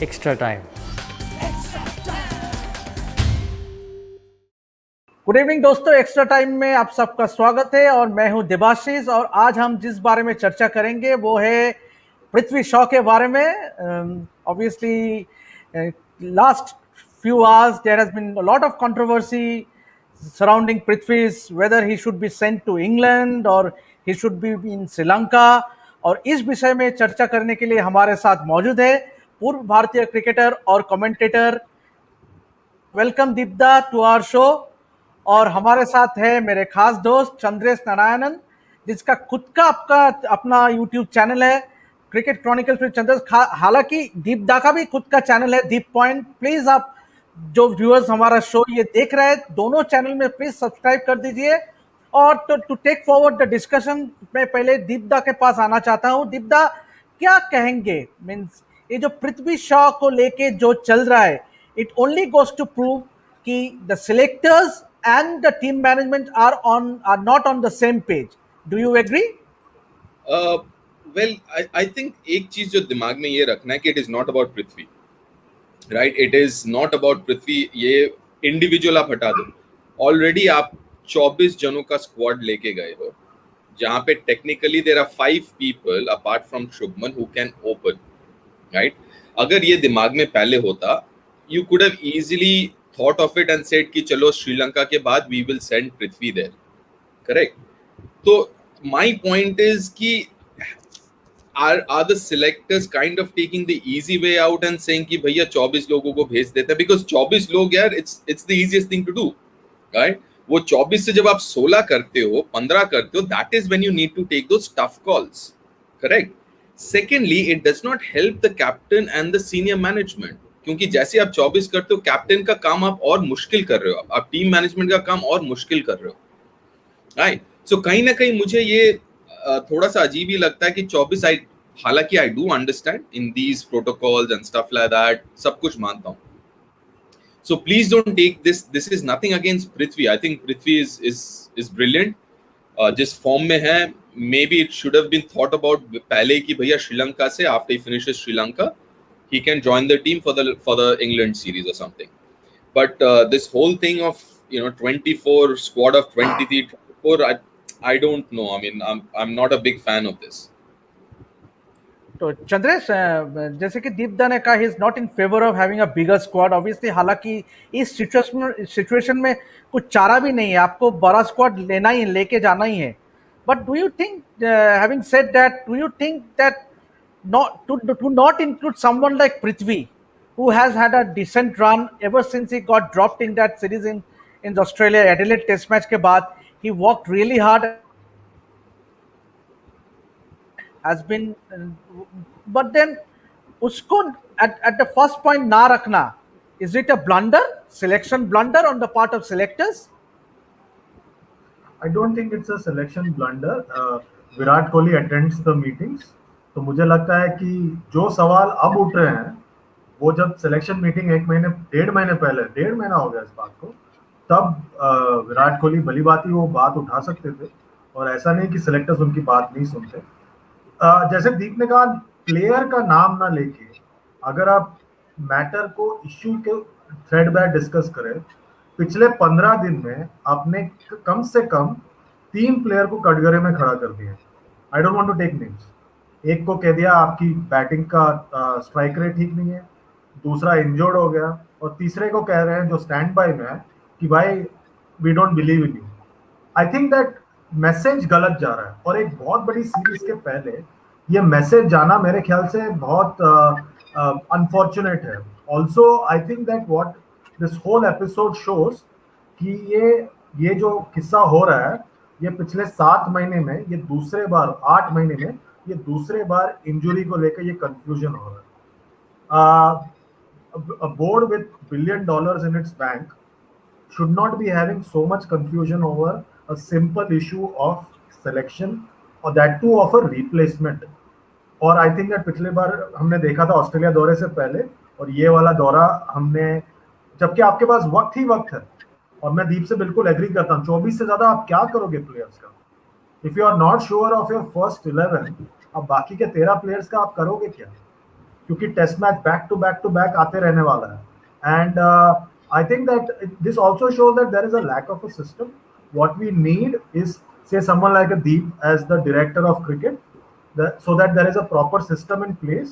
Extra time. Good evening दोस्तों, extra time में आप सबका स्वागत है और मैं हूं देबाशीष। और आज हम जिस बारे में चर्चा करेंगे वो है पृथ्वी शॉ के बारे में। Obviously last few hours there has been a lot of controversy surrounding Prithvi's whether he should be sent to England or he should be in Sri Lanka। और इस विषय में चर्चा करने के लिए हमारे साथ मौजूद है पूर्व भारतीय क्रिकेटर और commentator. Welcome Deepda to our show. और हमारे साथ है मेरे खास दोस्त चंद्रेश नारायणन, जिसका खुद का अपना यूट्यूब चैनल है क्रिकेट क्रॉनिकल्स विद चंद्रेश। हालांकि दीपदा का भी खुद का चैनल है दीप पॉइंट। प्लीज आप जो व्यूअर्स हमारा शो ये देख रहे हैं, दोनों चैनल में प्लीज सब्सक्राइब कर दीजिए। और to take forward the discussion, मैं पहले दीपदा के पास आना चाहता हूँ। दीपदा, क्या कहेंगे? मीन्स ये जो पृथ्वी शॉ को लेके जो चल रहा है, it only goes to prove कि the selectors and the team management are not on the same page. Do you agree? Well, I think एक चीज जो दिमाग में ये रखना है कि it is not about Prithvi, right? It is not about पृथ्वी। ये इंडिविजुअल आप हटा दो। ऑलरेडी आप 24 जनों का स्क्वाड लेके गए हो, जहां पे technically there are 5 people apart from Shubman who can open, right? अगर ये दिमाग में पहले होता, you could have easily thought of it and said कि चलो श्रीलंका के बाद we will send Prithvi there, correct? तो my point is कि are the selectors kind of taking the easy way out and saying कि भैया 24 लोगों को भेज देते हैं, because 24 लोग यार it's the easiest thing to do, right? वो 24 से जब आप 16 करते हो, 15 करते हो, that is when you need to take those tough calls, correct? Secondly, it does not help the captain and the senior management, क्योंकि जैसे आप 24 करते हो, कैप्टन का काम आप और मुश्किल कर रहे हो, आप टीम मैनेजमेंट का काम और मुश्किल कर रहे हो, राइट? सो कहीं ना कहीं मुझे ये थोड़ा सा अजीब ही लगता है कि 24, हालांकि I do understand in these protocols and stuff like that, सब कुछ मानता हूँ। So please don't take this is nothing against Prithvi. I think Prithvi is brilliant जिस फॉर्म में है। Maybe it should have been thought about पहले कि भैया श्रीलंका से after he finishes Sri Lanka he can join the team for the England series or something. But this whole thing of 24 squad of 23, 24, I don't know. I mean, I'm not a big fan of this. तो चंद्रेश, जैसे कि दीपदा ने कहा, he is not in favor of having a bigger squad. Obviously, हालांकि इस situation में कुछ चारा भी नहीं है, आपको बड़ा स्क्वाड लेना ही, लेके जाना ही है। But do you think, having said that, do you think that not include someone like Prithvi, who has had a decent run ever since he got dropped in that series in the Australia Adelaide Test match के बाद, he worked really hard, has been, but then उसको at the first point ना रखना, is it a blunder, selection blunder on the part of selectors? I don't think it's a selection blunder. Virat Kohli attends the meetings, तो मुझे लगता है कि जो सवाल अब उठ रहे हैं वो जब सिलेक्शन मीटिंग 1 महीने पहले, 1.5 महीना हो गया इस बात को, तब विराट कोहली भली बात ही वो बात उठा सकते थे। और ऐसा नहीं कि सिलेक्टर्स उनकी बात नहीं सुनते। जैसे दीप ने कहा, प्लेयर का नाम ना लेके अगर आप मैटर को इश्यू के थ्रेड बाय डिस्कस करें, पिछले 15 दिन में आपने कम से कम 3 प्लेयर को कटघरे में खड़ा कर दिया। I don't want to take names. एक को कह दिया आपकी बैटिंग का स्ट्राइक रेट ठीक नहीं है, दूसरा इंजर्ड हो गया, और तीसरे को कह रहे हैं जो स्टैंड बाय में है कि भाई we don't believe in you. I think that message गलत जा रहा है, और एक बहुत बड़ी सीरीज के पहले ये मैसेज जाना मेरे ख्याल से बहुत अनफॉर्चुनेट है। Also I think that what this whole episode shows कि ये जो किस्सा हो रहा है, ये पिछले 7 महीने में ये दूसरे बार, 8 महीने में ये दूसरे बार इंजुरी को लेकर ये कंफ्यूजन हो रहा है। A board with $1 billion in its bank should not be having so much confusion over a simple issue of selection, or that too of a replacement. और आई थिंक दैट पिछले बार हमने देखा था ऑस्ट्रेलिया दौरे से पहले, और ये वाला दौरा हमने, जबकि आपके पास वक्त ही वक्त है, और मैं दीप से बिल्कुल एग्री करता हूँ, 24 से ज्यादा आप क्या करोगे प्लेयर्स का? If you are not sure of your first 11, अब बाकी के 13 प्लेयर्स का आप करोगे क्या? क्योंकि test match back to back आते रहने वाला है. And I think that this also shows that there is a lack of a system. What we need is, say, someone like a Deep as the director of cricket, so that there is a proper system in place.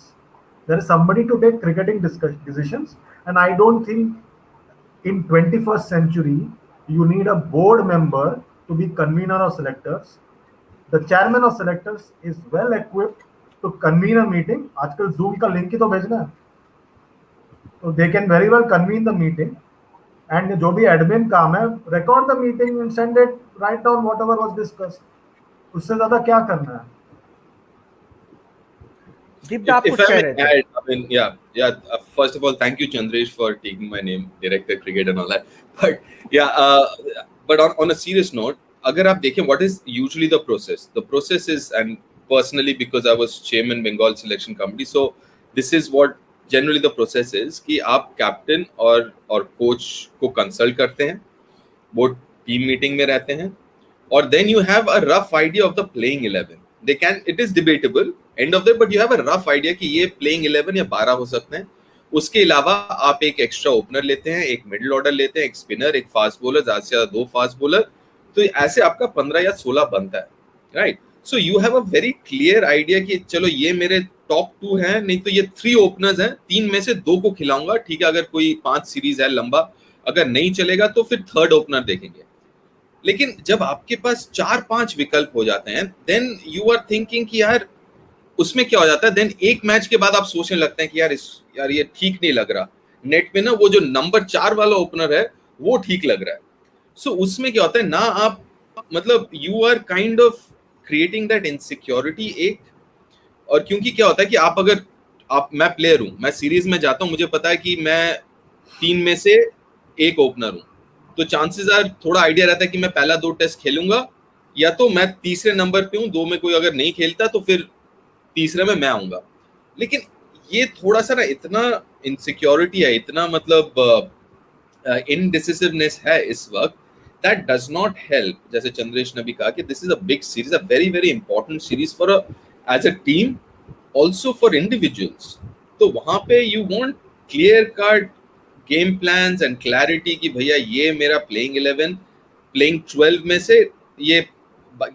There is somebody to take cricketing decisions, and I don't think in 21st century you need a board member to be convener of selectors. The chairman of selectors is well equipped to convene a meeting. आजकल Zoom का link ही तो भेजना है, तो they can very well convene the meeting. And जो भी admin काम है, record the meeting and send it, write down whatever was discussed. उससे ज्यादा क्या करना है? If I may add, I mean, first of all, thank you, Chandresh, for taking my name, director cricket and all that. But on a serious note, अगर आप देखें, what is usually the process? The process is, and personally, because I was chairman Bengal selection committee, so this is what generally the process is कि आप captain और coach को consult करते हैं, वो टीम मीटिंग में रहते हैं, और then you have a rough idea of the playing 11. They can, it is debatable end of the, but you have a rough idea कि ये प्लेइंग 11 या 12 हो सकते हैं. उसके अलावा आप एक एक्स्ट्रा ओपनर लेते हैं, एक मिडिल ऑर्डर लेते हैं, एक स्पिनर, एक फास्ट बॉलर, ज्यादा से ज्यादा 2 फास्ट बॉलर, तो ऐसे आपका 15 या 16 बनता है, right? So you have a very clear idea कि चलो ये मेरे टॉप 2 हैं, नहीं तो ये 3 ओपनर्स हैं, 3 में से 2 को खिलाऊंगा, ठीक है? अगर कोई 5 सीरीज है लंबा, अगर नहीं चलेगा तो फिर थर्ड ओपनर देखेंगे. लेकिन जब आपके पास 4-5 विकल्प हो जाते हैं, देन यू आर थिंकिंग कि यार उसमें क्या हो जाता है, देन एक मैच के बाद आप सोचने लगते हैं कि यार ये ठीक नहीं लग रहा, नेट पे ना वो जो नंबर 4 वाला ओपनर है वो ठीक लग रहा है. सो उसमें क्या होता है ना, आप मतलब you are kind of creating that insecurity एक. और क्योंकि क्या होता है कि मैं प्लेयर हूं, मैं सीरीज में जाता हूं, मुझे पता है कि मैं 3 में से 1 ओपनर हूं, तो चांसेस आर, थोड़ा आइडिया रहता है कि मैं पहला 2 टेस्ट खेलूंगा, या तो मैं तीसरे नंबर पे हूं, 2 में कोई अगर नहीं खेलता तो फिर तीसरे में मैं आऊंगा. लेकिन ये थोड़ा सा ना इतना इनसिक्योरिटी है, इतना मतलब इनडिसिसिवनेस है इस वक्त, that does not help. जैसे चंद्रेश ने भी कहा कि this is a big series, a very very important series for as a team, also for individuals. तो वहां पे you want clear cut game plans and clarity कि भैया ये मेरा playing 11, playing 12 में से ये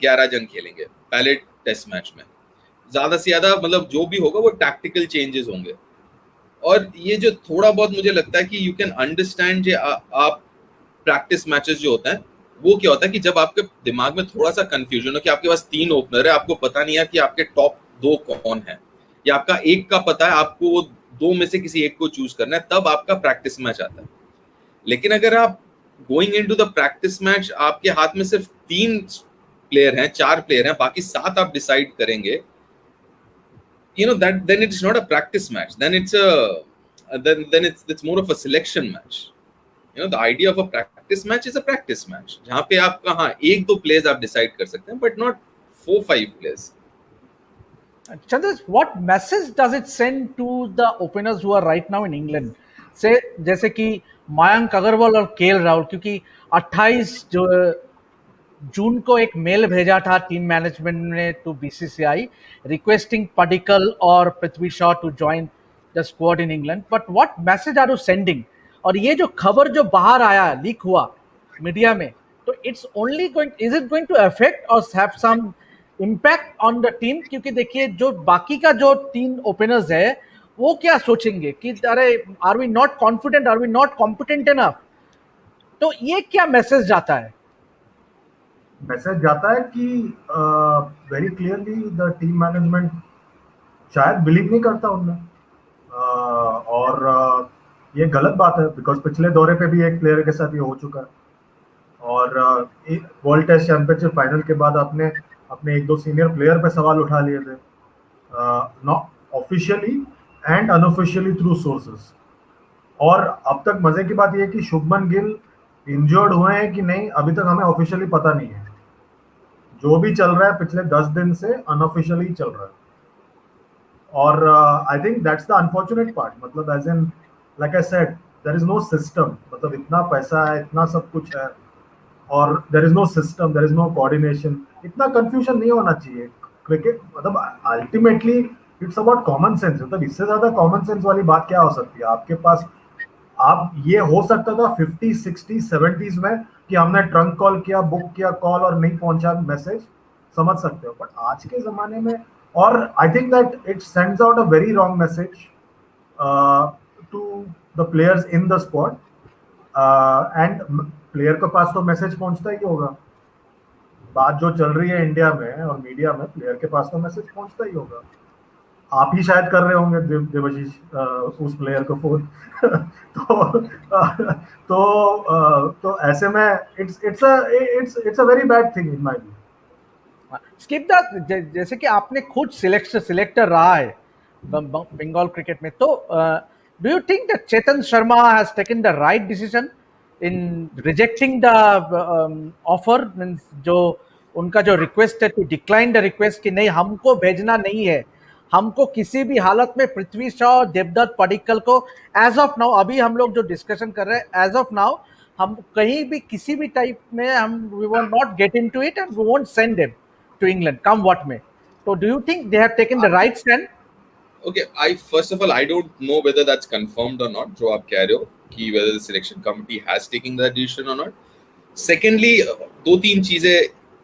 11 जन खेलेंगे पहले टेस्ट मैच में, ज्यादा से ज्यादा मतलब जो भी होगा वो टैक्टिकल चेंजेस होंगे. और ये जो थोड़ा बहुत मुझे लगता है कि यू कैन अंडरस्टैंड जो आप प्रैक्टिस मैचेस जो होता है, वो क्या होता है कि जब आपके दिमाग में थोड़ा सा कंफ्यूजन हो कि आपके पास 3 ओपनर है, आपको पता नहीं है कि आपके टॉप 2 कौन है, या आपका एक का पता है, आपको वो 2 में से किसी एक को चूज करना है, तब आपका प्रैक्टिस मैच आता है. लेकिन अगर आप going into the practice match, आपके हाथ में सिर्फ 3 प्लेयर हैं, 4 प्लेयर हैं, बाकी 7 आप डिसाइड करेंगे, you know, that then it's not a practice match, then it's more of a selection match. You know, the idea of a practice match is a practice match, जहाँ पे आप कहाँ 1-2 players आप decide कर सकते हैं, but not 4-5 players. Chandra, what message does it send to the openers who are right now in England? से जैसे कि मयंक अग्रवाल और केएल राहुल, क्योंकि 28 जून को एक मेल भेजा था टीम मैनेजमेंट ने टू बीसीसीआई रिक्वेस्टिंग पडिक्कल और Prithvi Shaw to join the squad in England, but what message are you sending? और ये जो खबर जो बाहर आया, लीक हुआ मीडिया में, तो it's only going, is it going to affect और have some impact on the team? क्योंकि देखिए जो बाकी का जो 3 ओपनर्स है वो क्या सोचेंगे कि अरे are we not confident, are we not competent enough? तो ये क्या मैसेज जाता है? मैसेज जाता है कि very clearly the team management शायद बिलीव नहीं करता उनमें, और ये गलत बात है, बिकॉज पिछले दौरे पे भी एक प्लेयर के साथ ये हो चुका है. और वर्ल्ड टेस्ट चैंपियनशिप फाइनल के बाद आपने अपने 1-2 सीनियर प्लेयर पे सवाल उठा लिए थे, not officially and unofficially through sources. और अब तक मजे की बात यह है कि शुभमन गिल इंजर्ड हुए हैं कि नहीं अभी तक हमें ऑफिशियली पता नहीं है. जो भी चल रहा है पिछले 10 दिन से अनऑफिशियली चल रहा है. और I think that's the unfortunate part, मतलब as in like I said there is no system. मतलब इतना पैसा है, इतना सब कुछ है, और there is no system, there is no coordination. इतना कंफ्यूजन नहीं होना चाहिए. क्रिकेट मतलब ultimately it's about common sense. मतलब इससे ज्यादा कॉमन सेंस वाली बात क्या हो सकती है आपके पास? आप ये हो सकता था 50, 60, 70s में कि हमने ट्रंक कॉल किया, बुक किया कॉल और नहीं पहुंचा मैसेज, समझ सकते हो। बट आज के जमाने में, और I think that it sends out a very wrong message to the players in the squad. And player के पास तो मैसेज पहुंचता ही होगा। बात जो चल रही है इंडिया में और मीडिया में, प्लेयर के पास तो मैसेज पहुंचता ही होगा। आप ही शायद कर रहे होंगे देवाशीष उस प्लेयर को फोन। तो तो ऐसे में it's a very bad thing in my view. Skip the, जैसे कि आपने खुद सिलेक्टर रहा है बंगाल क्रिकेट में, तो do you think that Chetan Sharma has taken the right decision in rejecting the offer? जो उनका जो रिक्वेस्ट है टू डिक्लाइन द रिक्वेस्ट कि नहीं, हमको भेजना नहीं है, हमको किसी भी हालत में पृथ्वी शॉ, देवदत्त पडिक्कल को एज ऑफ नाउ, अभी हम लोग जो डिस्कशन कर रहे हैं एज ऑफ नाउ, हम कहीं भी किसी भी टाइप में हम we will not get into it and we won't send them to England, come what may. So, do you think they have taken the right stand? Okay, I first of all I don't know whether that's confirmed or not. जो आप कह रहे हो कि whether the selection committee has taken that decision or not. Secondly, दो तीन चीजें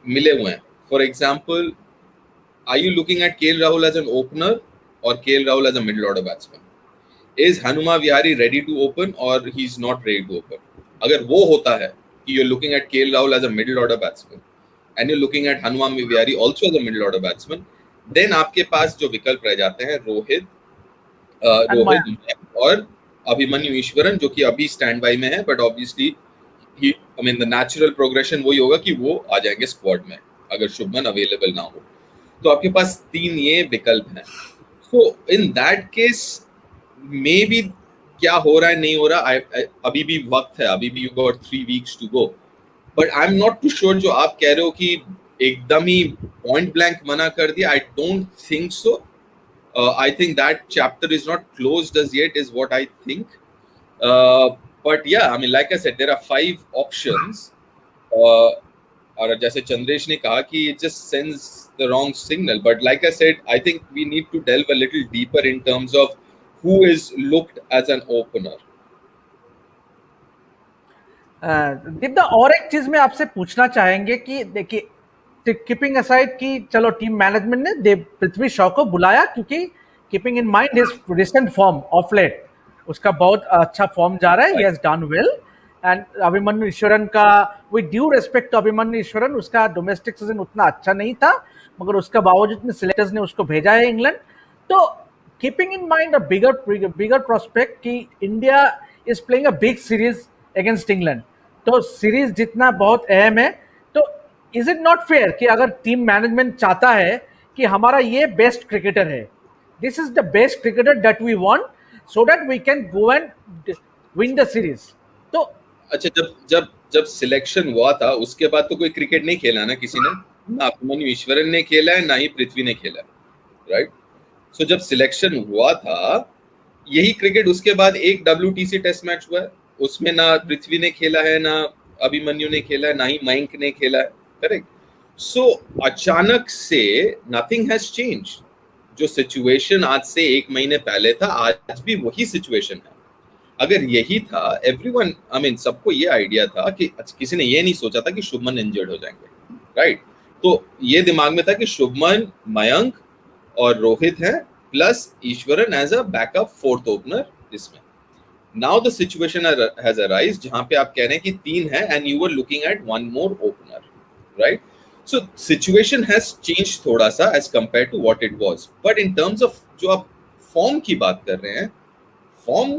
मिले हुए हैं. For example, are you looking at KL Rahul as an opener or KL Rahul as a middle order batsman? Is Hanuma Vihari ready to open or he's not ready to open? अगर वो होता है कि you're looking at KL Rahul as a middle order batsman and you're looking at Hanuma Vihari also as a middle order batsman, then आपके पास जो विकल्प रह जाते हैं रोहित और अभिमन्यु ईश्वरन, जो कि अभी स्टैंड बाय में है, but obviously he I mean the natural progression वही होगा कि वो आ जाएंगे स्क्वाड में अगर शुभमन अवेलेबल ना हो। तो आपके पास तीन ये विकल्प हैं। So in that case maybe क्या हो रहा है नहीं हो रहा, अभी भी वक्त है, अभी भी you got 3 weeks to go, but I am not too sure. जो आप कह रहे हो कि एकदम ही पॉइंट ब्लैंक मना कर दिया, I don't think so. I think that chapter is not closed as yet is what I think. But yeah I mean like I said there are 5 options, और जैसे चंद्रेश ने कहा कि it just sends the wrong signal, but like I said I think we need to delve a little deeper in terms of who is looked as an opener. Divya, और एक चीज में आपसे पूछना चाहेंगे कि देखिए, कीपिंग असाइड कि चलो टीम मैनेजमेंट ने पृथ्वी शॉ को बुलाया क्योंकि keeping in mind his recent form of late, उसका बहुत अच्छा फॉर्म जा रहा है, he has done well. And Abhimanyu Easwaran का, with due respect to Abhimanyu Easwaran, उसका डोमेस्टिक सीजन उतना अच्छा नहीं था, मगर उसका बावजूद में सिलेक्टर्स ने उसको भेजा है इंग्लैंड। तो keeping in mind a bigger prospect कि India is playing a big series against England, तो सीरीज जितना बहुत अहम है, तो इज इट नॉट फेयर कि अगर टीम मैनेजमेंट चाहता है कि हमारा ये बेस्ट क्रिकेटर है, this is the best cricketer that we want, so that we can go and win the series. तो अच्छा, जब सिलेक्शन हुआ था उसके बाद तो कोई क्रिकेट नहीं खेला ना किसी ने, ना अभिमन्यु ईश्वरन ने खेला है ना ही पृथ्वी ने खेला, राइट? सो जब सिलेक्शन हुआ था यही क्रिकेट, उसके बाद एक WTC टेस्ट मैच हुआ है, उसमें ना पृथ्वी ने खेला है, ना अभिमन्यु ने खेला है, ना ही मयंक ने खेला है, करेक्ट? सो अचानक से नथिंग हैज चेंज। जो सिचुएशन आज से 1 महीने पहले था, आज भी वही सिचुएशन है। अगर यही था, एवरीवन आई मीन सबको ये आइडिया था कि किसी ने ये नहीं सोचा था कि शुभमन इंजर्ड हो जाएंगे, राइट? तो ये दिमाग में था कि शुभमन, मयंक और रोहित हैं, plus Easwaran as a backup 4th opener इसमें। Now the situation has arise जहां पे आप कह रहे हैं कि 3 है and you were looking at 1 more opener, right? So situation has change थोड़ा सा as compare to what it was, but in terms of जो आप फॉर्म की बात कर रहे हैं, फॉर्म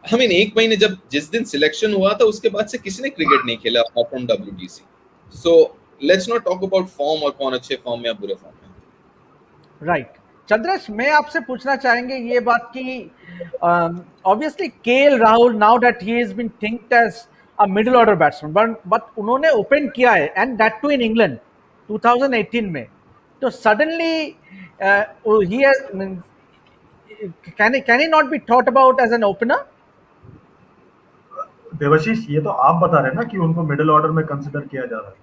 आई मीन 1 महीने जब जिस दिन सिलेक्शन हुआ था उसके बाद से किसी ने क्रिकेट नहीं खेला apart from WTC। So let's not talk about form और कौन अच्छे फॉर्म में या बुरे फॉर्म में, राइट। चंद्रेश, मैं आपसे पूछना चाहेंगे ये बात कि obviously KL Rahul, now that he is been thinked as a middle order batsman, but उन्होंने ओपन किया है and that too in England 2018 में, तो suddenly he can he not be thought about as an opener? Devashish, ये तो आप बता रहे हैं ना कि उनको मिडिल ऑर्डर में कंसिडर किया जा रहा है।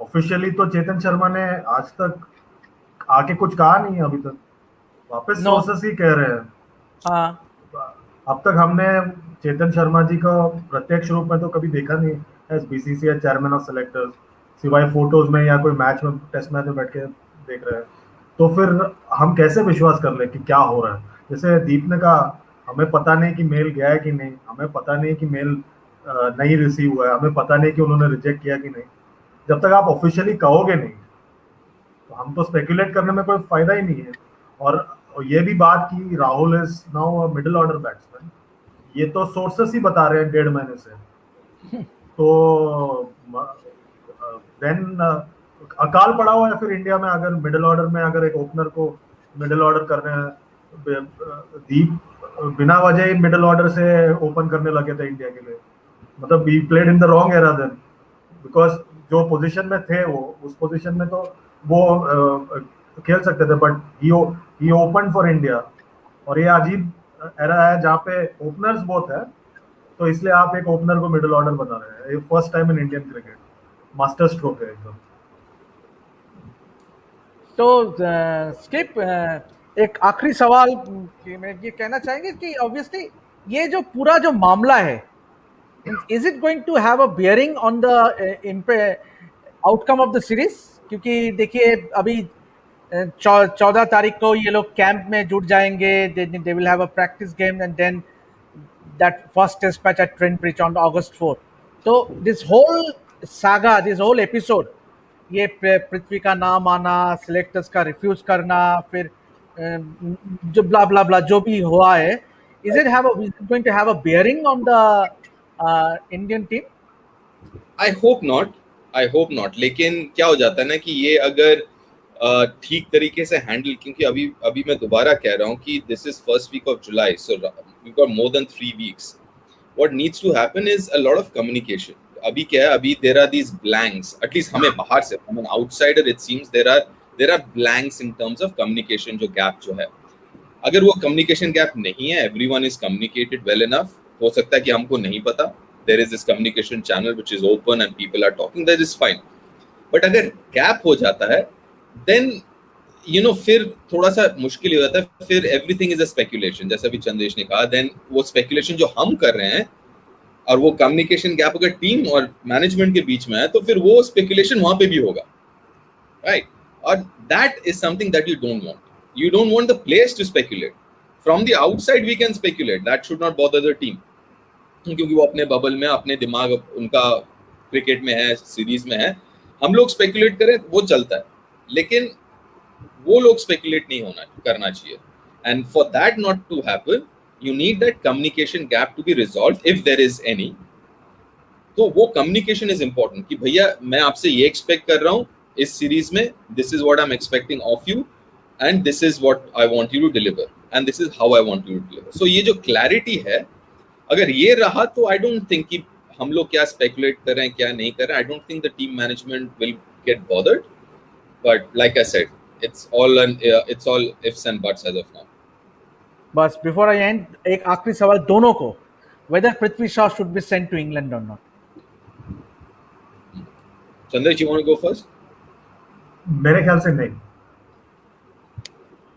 ऑफिशियली तो चेतन शर्मा ने आज तक आके कुछ कहा नहीं है अभी तक। वापस No. सोर्सेस ही कह रहे हैं। हाँ अब तक हमने चेतन शर्मा जी को प्रत्यक्ष रूप में तो कभी देखा नहीं as BCCI chairman of selectors, सिवाय फोटोज में या कोई मैच में, टेस्ट मैच में बैठ के देख रहे हैं। तो फिर हम कैसे विश्वास कर ले कि क्या हो रहा है? जैसे दीप ने कहा, हमें पता नहीं कि मेल गया है कि नहीं, हमें पता नहीं कि मेल नहीं रिसीव हुआ है, हमें पता नहीं कि उन्होंने रिजेक्ट किया कि नहीं। जब तक आप ऑफिशियली कहोगे नहीं तो हम तो स्पेकुलेट करने में कोई फायदा ही नहीं है। और ये भी बात की Rahul is now middle order batsman, ये तो सोर्सेस ही बता रहे हैं 1.5 महीने से। तो देन अकाल पड़ा हुआ है फिर इंडिया में, अगर मिडिल ऑर्डर में अगर एक ओपनर को मिडिल ऑर्डर करने हैं। दीप बिना वजह ही मिडिल ऑर्डर से ओपन करने लगे थे इंडिया के लिए। मतलब we played in the wrong era then, because जो पोजीशन में थे वो, उस पोजीशन में तो वो खेल सकते थे, but he open for India. और ये अजीब एरा है जहाँ पे ओपनर्स बहुत है, तो इसलिए आप एक ओपनर को मिडिल ऑर्डर बना रहे हैं। ये first time in Indian cricket, master stroke है एकदम। तो स्किप, एक आखिरी सवाल कि मैं ये कहना चाहेंगे कि ऑब्वियसली ये जो पूरा जो मामला है, is it going to have a bearing on the outcome of the series? क्योंकि देखिए अभी 14 तारीख को ये लोग कैंप में जुट जाएंगे, they will have a practice game and then that first test match at Trent Bridge on August 4। तो this whole saga, this whole episode, ये पृथ्वी का नाम आना, सिलेक्टर्स का रिफ्यूज करना, फिर जो ब्ला ब्ला ब्ला जो भी हुआ है, is it going to have a bearing on the Indian team? I hope not, लेकिन क्या हो जाता है ना कि ये अगर ठीक तरीके से हैंडल, क्योंकि अभी मैं दोबारा कह रहा हूँ कि this is first week of July, so we got more than 3 weeks. What needs to happen is a lot of communication. अभी क्या है, अभी there are these blanks, at least हमें बाहर से, I'm an outsider, it seems there are blanks in terms of communication, जो gap जो है। अगर वो communication gap नहीं है, everyone is communicated well enough, हो सकता है कि हमको नहीं पता, there is this communication channel which is open and people are talking, that is fine. But अगर gap हो जाता है, then फिर थोड़ा सा मुश्किल हो जाता है, फिर एवरीथिंग इज अ स्पेकुलेशन, जैसा भी चंद्रेश ने कहा। देन वो स्पेकुलेशन जो हम कर रहे हैं और वो कम्युनिकेशन गैप अगर टीम और मैनेजमेंट के बीच में है, तो फिर वो स्पेकुलेशन वहां पे भी होगा, राइट? और that is something that you don't want the players to speculate. From the outside we can speculate, that should not bother the team, क्योंकि वो अपने बबल में, अपने दिमाग उनका क्रिकेट में है, सीरीज में है। हम लोग स्पेकुलेट करें वो चलता है, लेकिन वो लोग स्पेकुलेट नहीं करना चाहिए। And for that not to happen, you need that communication gap to be resolved if there is any. तो वो कम्युनिकेशन इज इंपॉर्टेंट कि भैया मैं आपसे ये एक्सपेक्ट कर रहा हूँ इस सीरीज में, this is what I am expecting of you and this is what I want you to deliver and this is how I want you to deliver. So ये जो क्लैरिटी है, अगर ये रहा तो आई डोंट थिंक कि हम लोग क्या स्पेकुलेट कर रहे हैं क्या नहीं कर रहे हैं, आई don't think the team management will get bothered. But like I said, it's all ifs and buts as of now. बस बिफोर आई एंड, एक आखिरी सवाल दोनों को, whether Prithvi Shaw should be sent to England or not? Chandresh, you want to go first? मेरे ख्याल से नहीं।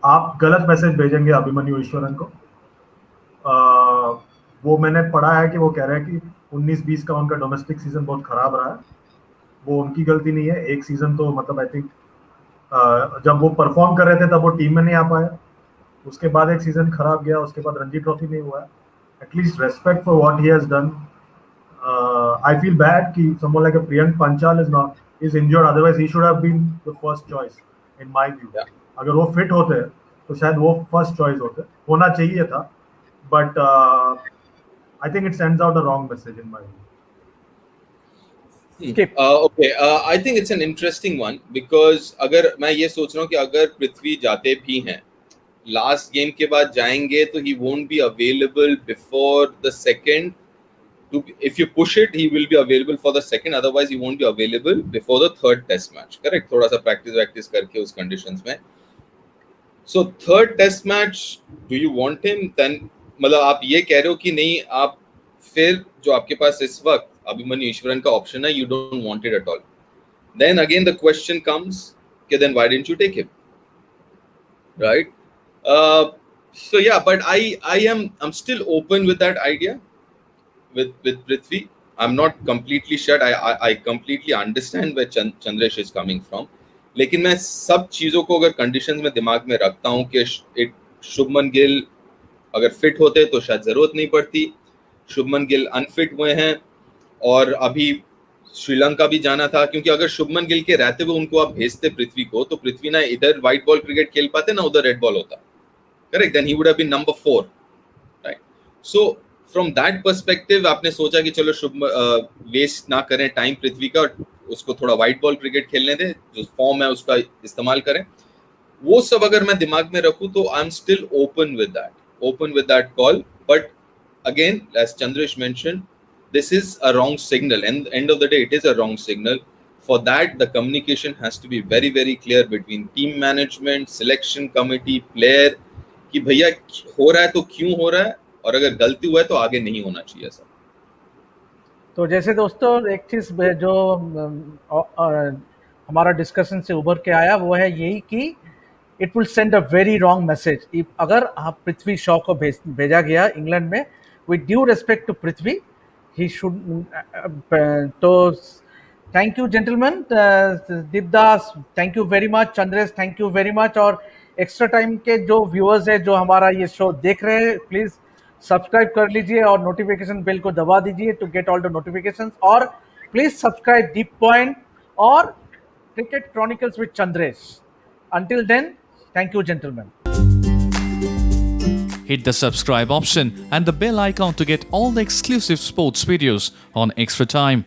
आप गलत मैसेज भेजेंगे अभिमन्यु ईश्वरन को। वो मैंने पढ़ा है कि वो कह रहे हैं कि 19-20 का उनका डोमेस्टिक सीजन बहुत खराब रहा है। वो उनकी गलती नहीं है। एक सीजन तो मतलब आई थिंक जब वो परफॉर्म कर रहे थे तब वो टीम में नहीं आ पाए, उसके बाद एक सीजन खराब गया, उसके बाद रणजी ट्रॉफी नहीं हुआ। At least respect for what he has done. I feel bad कि someone like Priyank Panchal is injured, otherwise he should have been the first choice in my view. अगर वो फिट होते तो शायद वो फर्स्ट चॉइस होना चाहिए था, but I think it sends out a wrong message in my view. Okay, I think it's an interesting one because अगर मैं ये सोच रहा हूँ कि अगर पृथ्वी जाते भी हैं, लास्ट गेम के बाद जाएंगे, तो he won't be available before the second. If you push it, he will be available for the second. Otherwise, he won't be available before the third test match. Correct? थोड़ा सा practice करके उस conditions में. So third test match, do you want him? Then मतलब आप ये कह रहे हो कि नहीं, आप फिर जो आपके पास इस वक्त अभिमन्यु ईश्वरन का ऑप्शन है, you don't want it at all. Then again the question comes, okay, then why didn't you take him? Right? So yeah, but I'm still open with that idea with Prithvi. I'm not completely shut. I completely understand where Chandresh is coming from. लेकिन मैं सब चीजों को अगर conditions में दिमाग में रखता हूँ कि एक शुभमन गिल अगर फिट होते तो शायद जरूरत नहीं पड़ती. शुभमन गिल अनफिट हुए हैं और अभी श्रीलंका भी जाना था, क्योंकि अगर शुभमन गिल के रहते हुए उनको आप भेजते पृथ्वी को, तो पृथ्वी ना इधर व्हाइट बॉल क्रिकेट खेल पाते ना उधर रेड बॉल होता. Correct. Then he would have been number 4, right. So from that perspective आपने सोचा कि चलो वेस्ट ना करें टाइम पृथ्वी का, उसको थोड़ा व्हाइट बॉल क्रिकेट खेलने दें, जो फॉर्म है उसका इस्तेमाल करें. वो सब अगर मैं दिमाग में रखूं तो I am still open with that call. But again, as Chandresh mentioned, this is a wrong signal, and end of the day it is a wrong signal. For that, the communication has to be very very clear between team management, selection committee, player, कि भैया हो रहा है तो क्यों हो रहा है, और अगर गलती हुआ है तो आगे नहीं होना चाहिए सर. तो जैसे दोस्तों एक चीज जो हमारा डिस्कशन से उभर के आया वो है यही कि it will send a very wrong message अगर पृथ्वी शॉ को भेजा गया इंग्लैंड में. With due respect to Prithvi, he should तो thank you gentlemen. Deepdas thank you very much, Chandresh thank you very much, और एक्स्ट्रा टाइम के जो व्यूअर्स है जो हमारा ये शो देख रहे हैं, प्लीज सब्सक्राइब कर लीजिए और नोटिफिकेशन बेल को दबा दीजिए to get all the notifications. और प्लीज सब्सक्राइब डीप पॉइंट और Cricket Chronicles with Chandresh. Until then, thank you gentlemen. Hit the subscribe option and the bell icon to get all the exclusive sports videos on Extra Time.